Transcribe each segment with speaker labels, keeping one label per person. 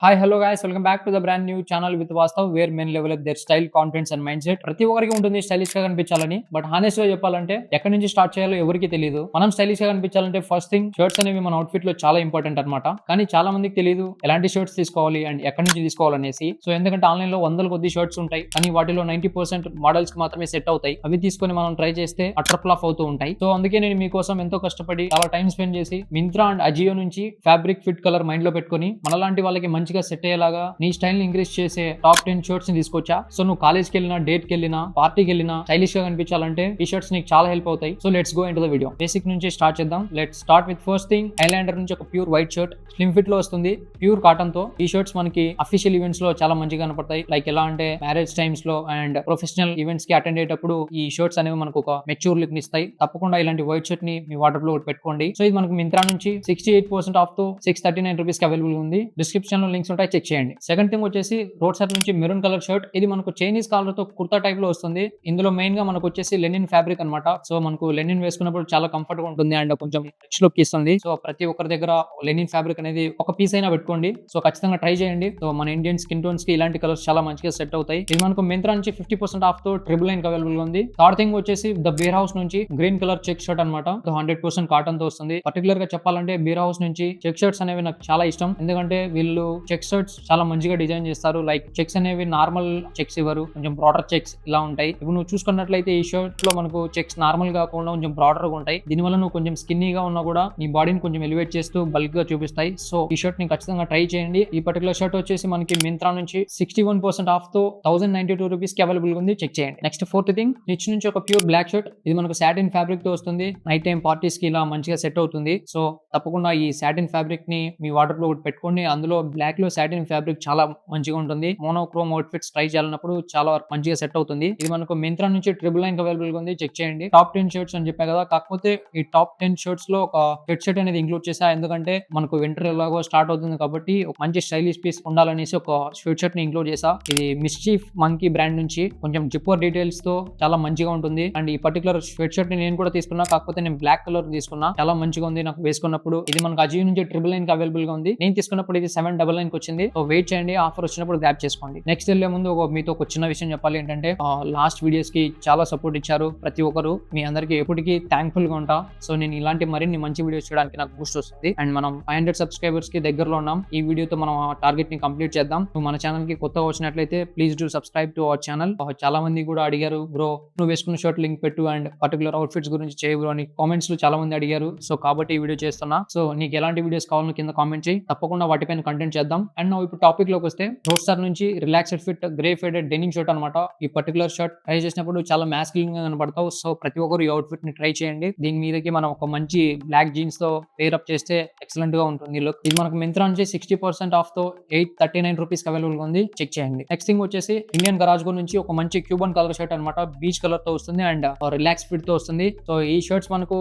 Speaker 1: Hi hello guys welcome back to the brand new channel with Vastav where men level their style confidence and mindset. ప్రతి ఒక్కరికి ఉంటుంది stylish గా కనిపించాలని. But honest గా చెప్పాలంటే ఎక్కడి నుంచి స్టార్ట్ చేయాలో ఎవరికి తెలియదు. మనం స్టైలిష్ గా కనిపించాలంటే ఫస్ట్ థింగ్ షర్ట్స్ అనేవి మన అవుట్ఫిట్ లో చాలా ఇంపార్టెంట్ అనమాట. కానీ చాలా మందికి తెలియదు ఎలాంటి షర్ట్స్ తీసుకోవాలి అండ్ ఎక్కడి నుంచి తీసుకోవాలనేసి. సో ఎందుకంటే ఆన్లైన్ లో వందల కొద్ది షర్ట్స్ ఉంటాయి, కానీ వాటిలో 90% మోడల్స్ కి మాత్రమే సెట్ అవుతాయి. అవి తీసుకొని మనం ట్రై చేస్తే అటర్ ఫ్లాప్ అవుతూ ఉంటాయి. సో అందుకే నేను మీకోసం ఎంతో కష్టపడి చాలా టైం స్పెండ్ చేసి మింత్రా అండ్ అజియో నుంచి ఫ్యాబ్రిక్ ఫిట్ కలర్ మైండ్ లో పెట్టుకొని మనలాంటి వాళ్ళకి మంచిగా సెట్ అయ్యేలాగా నీ స్టైల్ ని ఇంక్రీజ్ చేసే టాప్ 10 షర్ట్స్ ని తీసుకొచ్చా. సో నువ్వు కాలేజ్కి వెళ్ళినా, డేట్ కి వెళ్ళినా, పార్టీకి వెళ్ళినా స్టైలిష్ గా కనిపించాలంటే ఈ షర్ట్స్ నీకు చాలా హెల్ప్ అవుతాయి. So let's go into the video. Basic నుంచి స్టార్ట్ చేద్దాం. Let's start with first thing, Islander నుంచి ఒక pure white shirt slim fit లో వస్తుంది, ప్యూర్ కాటన్ తో. ఈ షర్ట్స్ మనకి అఫీషియల్ ఈవెంట్స్ లో చాలా మంచిగా కనపడతాయి. లైక్ ఎలా అంటే మ్యారేజ్ టైమ్స్ లో అండ్ ప్రొఫెషనల్ ఈవెంట్స్ కి అటెండ్ అయ్యేటప్పుడు ఈ షర్ట్స్ అనేవి మనకు ఒక మెచ్యూర్ లుక్ ని ఇస్తాయి. తప్పకుండా ఇలాంటి వైట్ షర్ట్ ని మీ వాటర్ లో పెట్టుకోండి. సో ఇది మనకు మింత్రా నుంచి 68% ఆఫ్ తో 639 రూపీస్ కి అవైలబుల్ ఉంది. డిస్క్రిప్షన్ లో లింక్స్ ఉంటాయి, చెక్ చేయండి. సెకండ్ థింగ్ వచ్చేసి రోడ్ సైడ్ నుంచి మెరూన్ కలర్ షర్ట్. ఇది మనకు చైనీస్ కాలర్ తో కుర్తా టైప్ లో వస్తుంది. ఇందులో మెయిన్ గా మనకు వచ్చేసి లెనిన్ ఫ్యాబ్రిక్ అనమాట. సో మనకు లెనిన్ వేసుకున్నప్పుడు చాలా కంఫర్ట్ గా ఉంటుంది అండ్ కొంచెం రిచ్ లుక్ ఇస్తుంది. సో ప్రతి ఒక్కరి దగ్గర లెనిన్ ఫ్యాబ్రిక్ అనేది ఒక పీస్ అయినా పెట్టుకోండి. సో ఖచ్చితంగా ట్రై చేయండి. సో మన ఇండియన్ స్కిన్ టోన్స్ కి ఇలాంటి కలర్స్ చాలా మంచిగా సెట్ అవుతాయి. ఇది మనకు మింత్రా నుంచి 50% ఆఫ్ తో 999 అవైలబుల్ గా ఉంది. థర్డ్ థింగ్ వచ్చేసి ద బీర్ హౌస్ నుంచి గ్రీన్ కలర్ చెక్ షర్ట్ అనమాట. 100% కాటన్ తో వస్తుంది. పర్టికులర్ గా చెప్పాలంటే బీర్ హౌస్ నుంచి చెక్ షర్ట్స్ అనేవి నాకు చాలా ఇష్టం. ఎందుకంటే వీళ్ళు చెక్ షర్ట్స్ చాలా మంచిగా డిజైన్ చేస్తారు. లైక్ చెక్స్ అనేవి నార్మల్ చెక్స్ ఇవ్వరు, కొంచెం బ్రాడర్ చెక్స్ ఇలా ఉంటాయి. ఇప్పుడు నువ్వు చూసుకున్నట్లయితే ఈ షర్ట్ లో మనకు చెక్స్ నార్మల్ గా కాకుండా కొంచెం బ్రాడర్ గా ఉంటాయి. దీనివల్ల నువ్వు కొంచెం స్కిన్నీగా ఉన్నా కూడా నీ బాడీని కొంచెం ఎలివేట్ చేస్తూ బల్క్ గా చూపిస్తాయి. సో ఈ షర్ట్ ని ఖచ్చితంగా ట్రై చేయండి. ఈ పర్టికులర్ షర్ట్ వచ్చేసి మనకి మింత్రా నుంచి 61% ఆఫ్ తో 1092 రూపీస్ కి అవైలబుల్ ఉంది, చెక్ చేయండి. నెక్స్ట్ ఫోర్త్ థింగ్, నిచ్ నుంచి ఒక ప్యూర్ బ్లాక్ షర్ట్. ఇది మనకు సాటిన్ ఫ్యాబ్రిక్ తో వస్తుంది. నైట్ టైం పార్టీస్ కి ఇలా మంచిగా సెట్ అవుతుంది. సో తప్పకుండా ఈ సాటిన్ ఫ్యాబ్రిక్ ని మీ వాటర్ లో పెట్టుకోండి. అందులో బ్లాక్ లో సాటిన్ ఫ్యాబ్రిక్ చాలా మంచిగా ఉంటుంది. మోనోక్రోమ్ అవుట్ ఫిట్స్ ట్రై చేయాలన్నప్పుడు చాలా మంచిగా సెట్ అవుతుంది. ఇది మనకు మింత్రా నుంచి 999 అవైలబుల్ గా ఉంది, చెక్ చేయండి. టాప్ 10 షర్ట్స్ అని చెప్పా కదా, కాకపోతే ఈ టాప్ 10 షర్ట్స్ లో ఒక హెడ్ షర్ట్ అనేది ఇంక్లూడ్ చేసా. ఎందుకంటే మనకు వింటర్ ఎలాగో స్టార్ట్ అవుతుంది కాబట్టి ఒక మంచి స్టైలిష్ పీస్ ఉండాలనేసి ఒక స్వెట్ షర్ట్ ని ఇంక్లూడ్ చేసా. ఇది మిస్చీఫ్ మంకీ బ్రాండ్ నుంచి కొంచెం జిప్పర్ డీటెయిల్స్ తో చాలా మంచిగా ఉంటుంది. అండ్ ఈ పర్టికులర్ స్వెట్ షర్ట్ ని నేను కూడా తీసుకున్నా, కాకపోతే నేను బ్లాక్ కలర్ తీసుకున్నా. చాలా మంచిగా ఉంది నాకు వేసుకున్నప్పుడు. ఇది మనకు అజియో నుంచి 999 కి అవైలబుల్ గా ఉంది. నేను తీసుకున్నప్పుడు ఇది 799 కి వచ్చింది. సో వెయిట్ చేయండి, ఆఫర్ వచ్చినప్పుడు గ్రాబ్ చేసుకోండి. నెక్స్ట్ వెళ్ళే ముందు మీతో ఒక చిన్న విషయం చెప్పాలి. ఏంటంటే లాస్ట్ వీడియోస్ కి చాలా సపోర్ట్ ఇచ్చారు ప్రతి ఒక్కరు. మీ అందరికి ఎప్పటికీ థ్యాంక్ఫుల్ గా ఉంటా. సో నేను ఇలాంటి మరిన్ని మంచి వీడియోస్ చేయడానికి నాకు బూస్ట్ వస్తుంది. అండ్ మనం 500 సబ్స్క్రైబర్స్ కి దగ్గరలో ఉన్నాం. ఈ వీడియోతో మనం ఆ టార్గెట్ ని కంప్లీట్ చేద్దాం. నువ్వు మన ఛానల్ కి కొత్తగా వచ్చినట్లయితే please do subscribe to our channel. చాలా మంది కూడా అడిగారు, బ్రో నువ్వు వేసుకున్న షర్ట్ లింక్ పెట్టు అండ్ పర్టికులర్ అవుట్ఫిట్స్ గురించి చేయ బ్రో అని కామెంట్స్ లో చాలా మంది అడిగారు. సో కాబట్టి ఈ వీడియో చేస్తున్నా. సో నీకు ఎలాంటి వీడియోస్ కావాలో కింద కామెంట్ చేయి, తప్పకుండా వాటిపైన కంటెంట్ చేద్దాం. అండ్ నువ్వు ఇప్పుడు టాపిక్ లోకి వస్తే, రోడ్ స్టార్ నుంచి relaxed fit grey faded denim shirt అనమాట. ఈ పర్టికులర్ షర్ట్ ట్రై చేసినప్పుడు చాలా మాస్కులిన్ గా కనపడతావు. సో ప్రతి ఒక్కరు ఈ అవుట్ఫిట్ ని ట్రై చేయండి. దీని మీదకి మనం ఒక మంచి బ్లాక్ జీన్స్ తో పేర్ అప్ చేస్తే ఎక్సలెంట్ గా ఉంటుంది లుక్. ఇది మనకు మింత్రా నుంచి 60% ఆఫ్ తో 839 రూపీస్ అవైలబుల్ గా ఉంది, చెక్ చేయండి. నెక్స్ట్ థింగ్ వచ్చేసి ఇండియన్ గరాజ్ గో నుంచి ఒక మంచి క్యూబన్ కలర్ షర్ట్ అనమాట. బీచ్ కలర్ తో వస్తుంది అండ్ రిలాక్స్ ఫిట్ తో వస్తుంది. సో ఈ షర్ట్స్ మనకు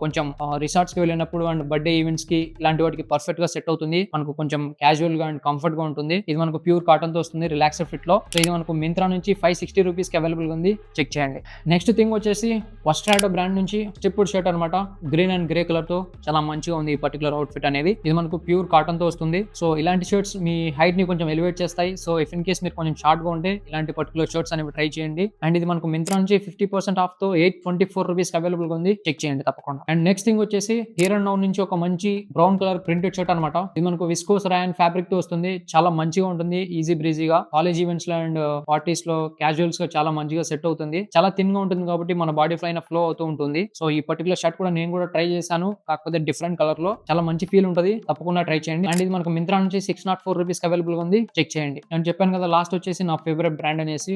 Speaker 1: కొంచెం రిసార్ట్స్ కి వెళ్ళినప్పుడు అండ్ బర్త్డే ఈవెంట్స్ కి ఇలాంటి వాటికి పర్ఫెక్ట్ గా సెట్ అవుతుంది. మనకు కొంచెం క్యాజువల్ గా అండ్ కంఫర్ట్ గా ఉంటుంది. ఇది మనకు ప్యూర్ కాటన్ తో వస్తుంది, రిలాక్స్డ్ ఫిట్ లో. సో ఇది మనకు మింత్రా నుంచి 560 రూపీస్ కి అవైలబుల్ గా ఉంది, చెక్ చేయండి. నెక్స్ట్ థింగ్ వచ్చేసి వస్ట్రాడో బ్రాండ్ నుంచి స్ట్రిప్డ్ షర్ట్ అనమాట. గ్రీన్ అండ్ గ్రే కలర్ తో చాలా మంచిగా ఉంది ఈ పర్టికులర్ అవుట్ఫిట్ అనేది. ఇది మనకు ప్యూర్ కాటన్ తో వస్తుంది. సో ఇలాంటి షర్ట్స్ మీ హైట్ ని కొంచెం ఎలివేట్ చేస్తాయి. సో ఇఫ్ ఇన్ కేస్ మీరు కొంచెం షార్ట్ గా ఉంటే ఇలాంటి పర్టికులర్ షర్ట్స్ అనేవి ట్రై చేయండి. అండ్ ఇది మనకు మింత్రా నుంచి 50% ఆఫ్ తో 824 రూపీస్ అవైలబుల్ గా ఉంది, చెక్ చేయండి తప్పకుండా. అండ్ నెక్స్ట్ థింగ్ వచ్చేసి హియర్ అండ్ నౌ నుంచి ఒక మంచి బ్రౌన్ కలర్ ప్రింటెడ్ షర్ట్ అనమాట. ఇది మనకు విస్కోస్ రాయన్ ఫ్యాబ్రిక్ తో వస్తుంది. చాలా మంచిగా ఉంటుంది, ఈజీ బ్రీజీగా కాలేజ్ ఈవెంట్స్ లో అండ్ పార్టీస్ లో క్యాజువల్స్ గా చాలా మంచిగా సెట్ అవుతుంది. చాలా థిన్ గా ఉంటుంది కాబట్టి మన బాడీ ఫ్లైన్ ఫ్లో అవుతూ ఉంటుంది. సో ఈ పర్టికులర్ షర్ట్ కూడా నేను కూడా ట్రై చేశాను, కాకపోతే డిఫరెంట్ కలర్ లో. చాలా మంచి ఫీల్ ఉంటుంది, తప్పకుండా ట్రై చేయండి. అండ్ ఇది మనకు మింత్రా నుంచి 604 రూపీస్ అవైలబుల్ గా ఉంది, చెక్ చేయండి. నేను చెప్పాను కదా లాస్ట్ వచ్చేసి నా ఫేవరెట్ బ్రాండ్ అనేసి,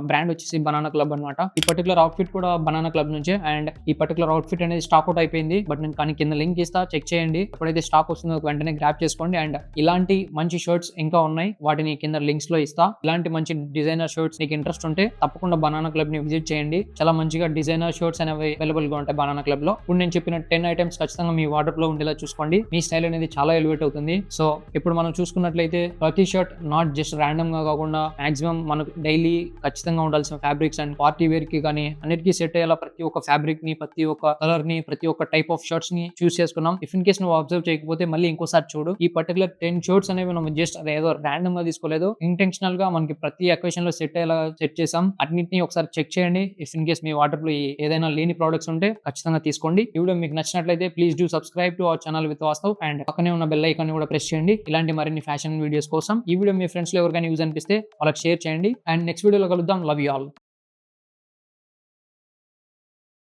Speaker 1: బ్రాండ్ వచ్చేసి బనానా క్లబ్ అనమాట. ఈ పర్టికులర్ అవుట్ఫిట్ కూడా బనానా క్లబ్ నుంచే. అండ్ ఈ పర్టికులర్ అవుట్ఫిట్ అనేది స్టాక్ అవుట్ అయిపోయింది, బట్ నేను కానీ కింద లింక్ ఇస్తా, చెక్ చేయండి. ఎప్పుడైతే స్టాక్ వస్తుందో వెంటనే గ్రాప్ చేసుకోండి. అండ్ ఇలాంటి మంచి షర్ట్స్ ఇంకా ఉన్నాయి, వాటిని కింద లింక్స్ లో ఇస్తా. ఇలాంటి మంచి డిజైనర్ షర్ట్స్ నీకు ఇంట్రెస్ట్ ఉంటే తప్పకుండా బనానా క్లబ్ ని విజిట్ చేయండి. చాలా మంచిగా డిజైనర్ షర్ట్స్ అనేవి అవైలబుల్ గా ఉంటాయి బనానా క్లబ్ లో. ఇప్పుడు నేను చెప్పిన 10 ఐటమ్స్ ఖచ్చితంగా మీ వార్డ్రోబ్ లో ఉండేలా చూసుకోండి. మీ స్టైల్ అనేది చాలా ఎలివేట్ అవుతుంది. సో ఇప్పుడు మనం చూసుకున్నట్లయితే ప్రతి షర్ట్ నాట్ జస్ట్ ర్యాండమ్ గా కాకుండా మాక్సిమం మనకు డైలీ ఖచ్చితంగా ఉండాల్సిన ఫ్యాబ్రిక్స్ అండ్ పార్టీ వేర్ కి కానీ అన్నిటికీ సెట్ అయ్యేలా ప్రతి ఒక్క ఫ్యాబ్రిక్ ని, ప్రతి ఒక్క కలర్ ని, ప్రతి ఒక్క టైప్ ఆఫ్ షర్ట్స్ ని చూస్ చేసుకున్నాం. ఇఫ్ ఇన్ కేస్ నువ్వు అబ్జర్వ్ చేయకపోతే మళ్ళీ ఇంకోసారి చూడు. ఈ పర్టికులర్ 10 షర్ట్స్ అనేవి మనం జస్ట్ అదేదో ర్యాండమ్ గా తీసుకోలేదు, ఇంటెన్షనల్ గా మనకి ప్రతి ఎక్వేషన్ లో సెట్ అయ్యేలా సెట్ చేసాం. అన్నింటినీ ఒకసారి చెక్ చేయండి. If in case me water లో ఏదైనా లేని ప్రోడక్ట్స్ ఉంటే ఖచ్చితంగా తీసుకోండి. ఈ వీడియో మీకు నచ్చినట్లయితే please do subscribe to our channel with Vastav and పక్కనే ఉన్న బెల్ ఐకాన్ కూడా ప్రెస్ చేయండి ఇలాంటి మరిన్ని ఫ్యాషన్ వీడియోస్ కోసం. ఈ వీడియో మీ ఫ్రెండ్స్ లో ఎవరికైనా యూజ్ అనిపిస్తే వాళ్ళకి షేర్ చేయండి. అండ్ నెక్స్ట్ వీడియోలో కలుద్దాం. Love you all.